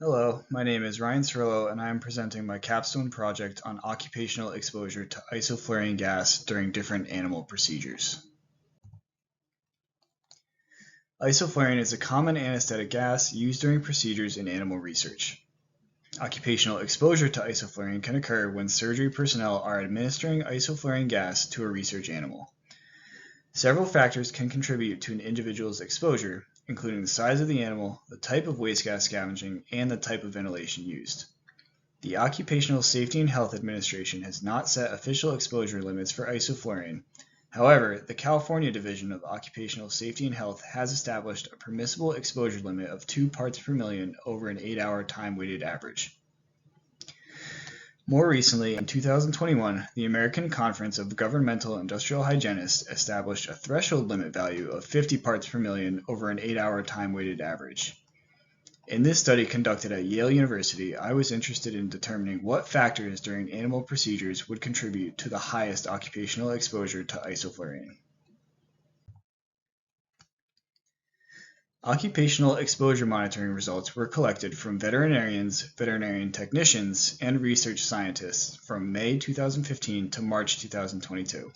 Hello, my name is Ryan Cirillo and I am presenting my capstone project on occupational exposure to isoflurane gas during different animal procedures. Isoflurane is a common anesthetic gas used during procedures in animal research. Occupational exposure to isoflurane can occur when surgery personnel are administering isoflurane gas to a research animal. Several factors can contribute to an individual's exposure, including the size of the animal, the type of waste gas scavenging, and the type of ventilation used. The Occupational Safety and Health Administration has not set official exposure limits for isoflurane. However, the California Division of Occupational Safety and Health has established a permissible exposure limit of 2 parts per million over an 8-hour time-weighted average. More recently, in 2021, the American Conference of Governmental Industrial Hygienists established a threshold limit value of 50 parts per million over an 8-hour time-weighted average. In this study conducted at Yale University, I was interested in determining what factors during animal procedures would contribute to the highest occupational exposure to isoflurane. Occupational exposure monitoring results were collected from veterinarians, veterinarian technicians, and research scientists from May 2015 to March 2022.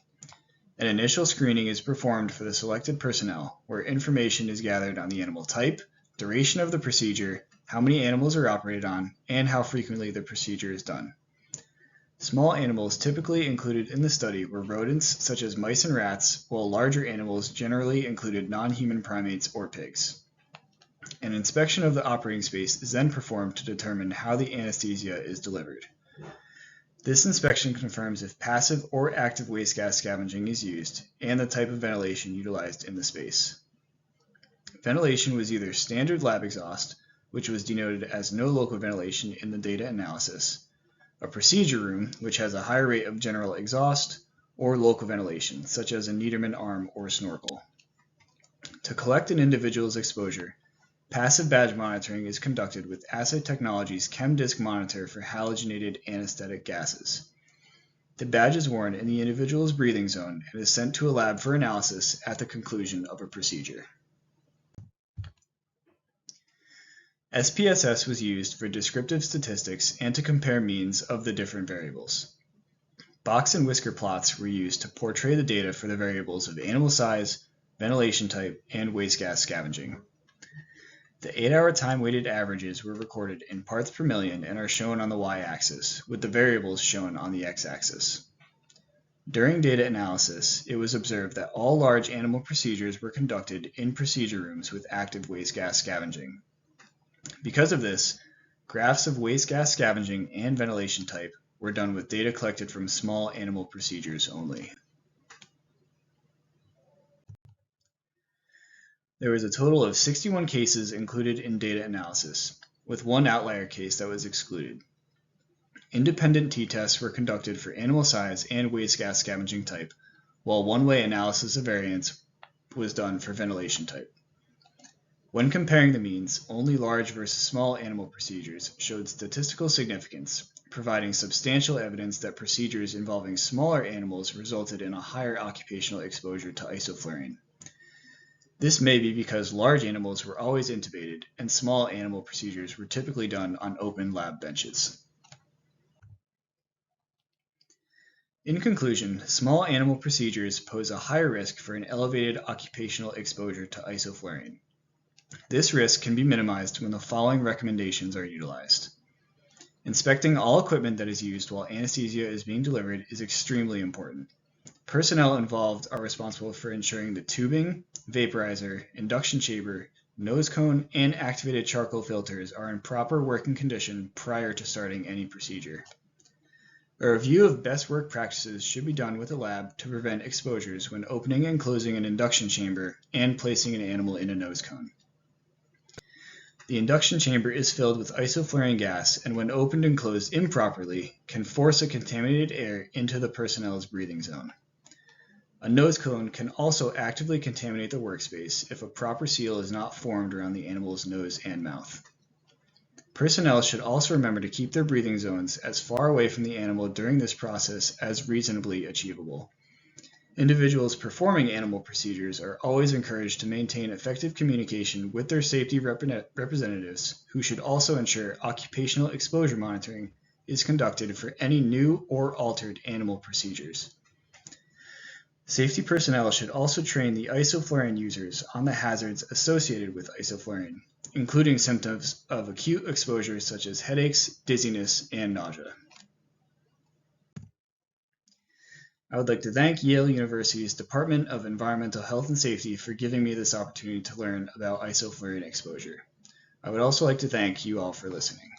An initial screening is performed for the selected personnel, where information is gathered on the animal type, duration of the procedure, how many animals are operated on, and how frequently the procedure is done. Small animals typically included in the study were rodents such as mice and rats, while larger animals generally included non-human primates or pigs. An inspection of the operating space is then performed to determine how the anesthesia is delivered. This inspection confirms if passive or active waste gas scavenging is used and the type of ventilation utilized in the space. Ventilation was either standard lab exhaust, which was denoted as no local ventilation in the data analysis, a procedure room, which has a higher rate of general exhaust, or local ventilation, such as a Niederman arm or snorkel. To collect an individual's exposure, passive badge monitoring is conducted with Assay Technologies' ChemDisc monitor for halogenated anesthetic gases. The badge is worn in the individual's breathing zone and is sent to a lab for analysis at the conclusion of a procedure. SPSS was used for descriptive statistics and to compare means of the different variables. Box and whisker plots were used to portray the data for the variables of animal size, ventilation type, and waste gas scavenging. The 8-hour time-weighted averages were recorded in parts per million and are shown on the y-axis, with the variables shown on the x-axis. During data analysis, it was observed that all large animal procedures were conducted in procedure rooms with active waste gas scavenging. Because of this, graphs of waste gas scavenging and ventilation type were done with data collected from small animal procedures only. There was a total of 61 cases included in data analysis, with one outlier case that was excluded. Independent t-tests were conducted for animal size and waste gas scavenging type, while one-way analysis of variance was done for ventilation type. When comparing the means, only large versus small animal procedures showed statistical significance, providing substantial evidence that procedures involving smaller animals resulted in a higher occupational exposure to isoflurane. This may be because large animals were always intubated and small animal procedures were typically done on open lab benches. In conclusion, small animal procedures pose a higher risk for an elevated occupational exposure to isoflurane. This risk can be minimized when the following recommendations are utilized. Inspecting all equipment that is used while anesthesia is being delivered is extremely important. Personnel involved are responsible for ensuring the tubing, vaporizer, induction chamber, nose cone, and activated charcoal filters are in proper working condition prior to starting any procedure. A review of best work practices should be done with a lab to prevent exposures when opening and closing an induction chamber and placing an animal in a nose cone. The induction chamber is filled with isoflurane gas and when opened and closed improperly can force a contaminated air into the personnel's breathing zone. A nose cone can also actively contaminate the workspace if a proper seal is not formed around the animal's nose and mouth. Personnel should also remember to keep their breathing zones as far away from the animal during this process as reasonably achievable. Individuals performing animal procedures are always encouraged to maintain effective communication with their safety representatives, who should also ensure occupational exposure monitoring is conducted for any new or altered animal procedures. Safety personnel should also train the isoflurane users on the hazards associated with isoflurane, including symptoms of acute exposure such as headaches, dizziness, and nausea. I would like to thank Yale University's Department of Environmental Health and Safety for giving me this opportunity to learn about isoflurane exposure. I would also like to thank you all for listening.